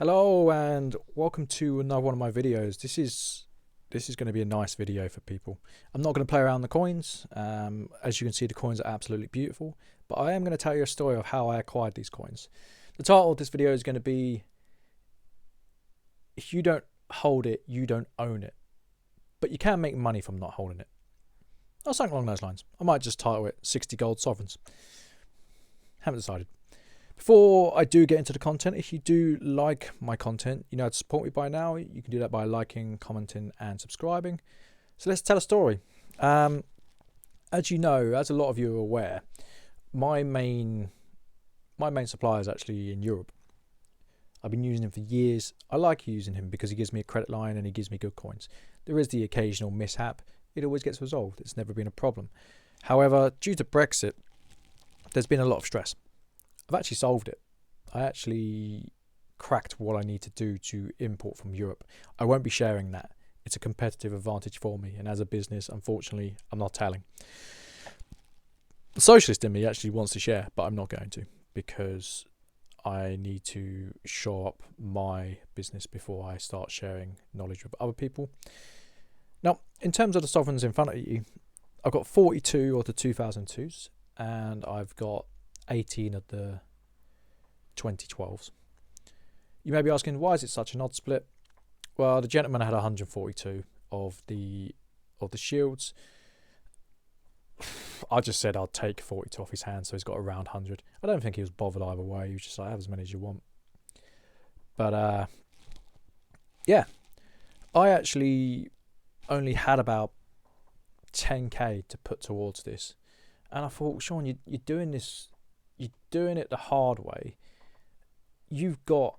Hello and welcome to another one of my videos. This is going to be a nice video for people. I'm not going to play around the coins. As you can see, the coins are absolutely beautiful, but I am going to tell you a story of how I acquired these coins. The title of this video is going to be, if you don't hold it, you don't own it, but you can make money from not holding it. Or something along those lines. I might just title it 60 Gold Sovereigns. Haven't decided. Before I do get into the content, if you do like my content, you know how to support me by now. You can do that by liking, commenting and subscribing. So let's tell a story. As you know, as a lot of you are aware, my main supplier is actually in Europe. I've been using him for years. I like using him because he gives me a credit line and he gives me good coins. There is the occasional mishap. It always gets resolved. It's never been a problem. However, due to Brexit, there's been a lot of stress. I've actually solved it. I actually cracked what I need to do to import from Europe. I won't be sharing that. It's a competitive advantage for me, and as a business, unfortunately, I'm not telling. The socialist in me actually wants to share, but I'm not going to, because I need to shore up my business before I start sharing knowledge with other people. Now, in terms of the sovereigns in front of you, I've got 42 of the 2002s, and I've got 18 of the 2012s. You may be asking, why is it such an odd split? Well, the gentleman had 142 of the shields. I just said I'd take 42 off his hand, so he's got around 100. I don't think he was bothered either way. He was just like, have as many as you want. But yeah, I actually only had about 10k to put towards this, and I thought, Sean, you're doing this. You're doing it the hard way. You've got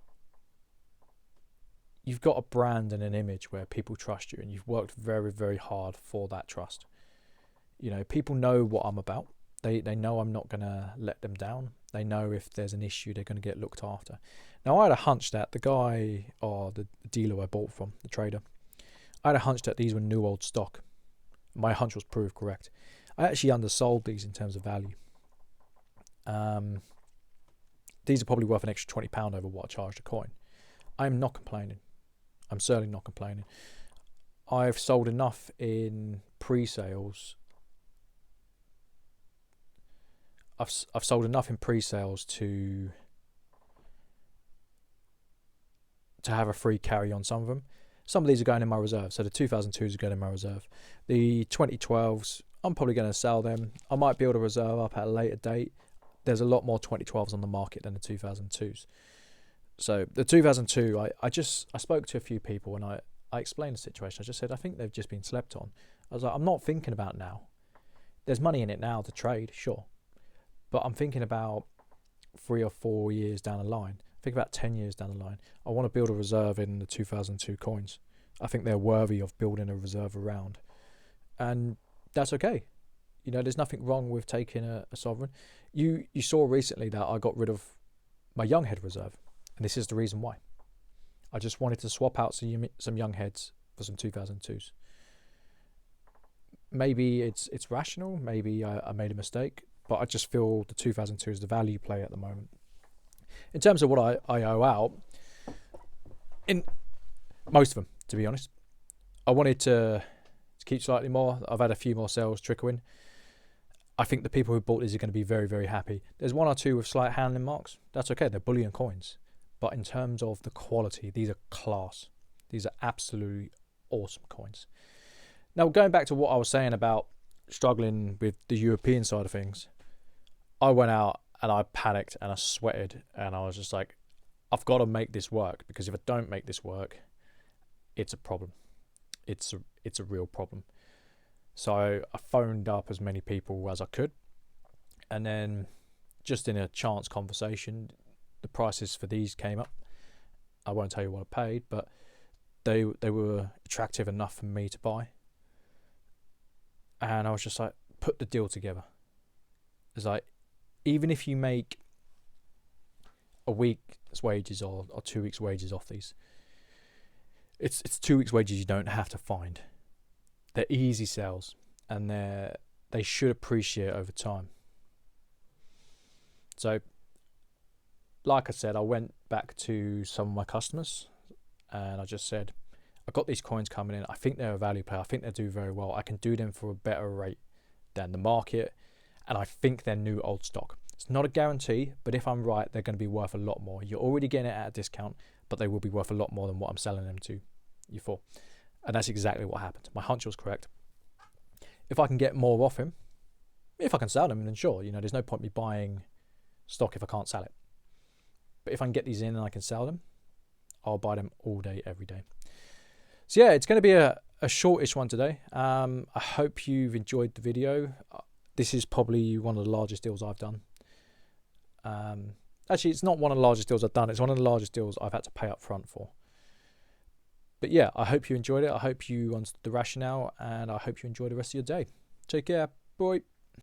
a brand and an image where people trust you, and you've worked very, very hard for that trust. You know, people know what I'm about. They know I'm not going to let them down. They know if there's an issue, they're going to get looked after. Now, I had a hunch that the guy, or the dealer I bought from, the trader, I had a hunch that these were new old stock. My hunch was proved correct. I actually undersold these in terms of value. These are probably worth an extra £20 over what I charged a coin. I'm not complaining. I'm certainly not complaining. I've sold enough in pre-sales. I've sold enough in pre-sales to have a free carry on some of them. Some of these are going in my reserve. So the 2002s are going in my reserve. The 2012s, I'm probably going to sell them. I might build a reserve up at a later date. There's a lot more 2012s on the market than the 2002s. So the 2002, I spoke to a few people and I explained the situation. I just said, I think they've just been slept on. I was like, I'm not thinking about now. There's money in it now to trade, sure. But I'm thinking about 3 or 4 years down the line. Think about 10 years down the line. I want to build a reserve in the 2002 coins. I think they're worthy of building a reserve around. And that's okay. You know, there's nothing wrong with taking a sovereign. You saw recently that I got rid of my young head reserve. And this is the reason why. I just wanted to swap out some young heads for some 2002s. Maybe it's rational. Maybe I made a mistake. But I just feel the 2002 is the value play at the moment. In terms of what I owe out, in most of them, to be honest, I wanted to keep slightly more. I've had a few more sales trickle in. I think the people who bought these are going to be very, very happy. There's one or two with slight handling marks. That's okay. They're bullion coins. But in terms of the quality, these are class. These are absolutely awesome coins. Now, going back to what I was saying about struggling with the European side of things, I went out and I panicked and I sweated and I was just like, I've got to make this work, because if I don't make this work, it's a problem. It's a real problem. So I phoned up as many people as I could, and then just in a chance conversation, the prices for these came up. I won't tell you what I paid, but they were attractive enough for me to buy. And I was just like, put the deal together. It's like, even if you make a week's wages or 2 weeks' wages off these, it's 2 weeks' wages you don't have to find. They're easy sales, and they should appreciate over time. So, like I said, I went back to some of my customers and I just said, I've got these coins coming in. I think they're a value play. I think they do very well. I can do them for a better rate than the market. And I think they're new old stock. It's not a guarantee, but if I'm right, they're going to be worth a lot more. You're already getting it at a discount, but they will be worth a lot more than what I'm selling them to you for. And that's exactly what happened. My hunch was correct. If I can get more off him, if I can sell them, then sure, there's no point me buying stock if I can't sell it. But if I can get these in and I can sell them, I'll buy them all day, every day. So yeah, it's going to be a shortish one today. I hope you've enjoyed the video. This is probably one of the largest deals I've done. Actually, it's not one of the largest deals I've done. It's one of the largest deals I've had to pay up front for. But yeah, I hope you enjoyed it. I hope you understood the rationale, and I hope you enjoy the rest of your day. Take care. Bye.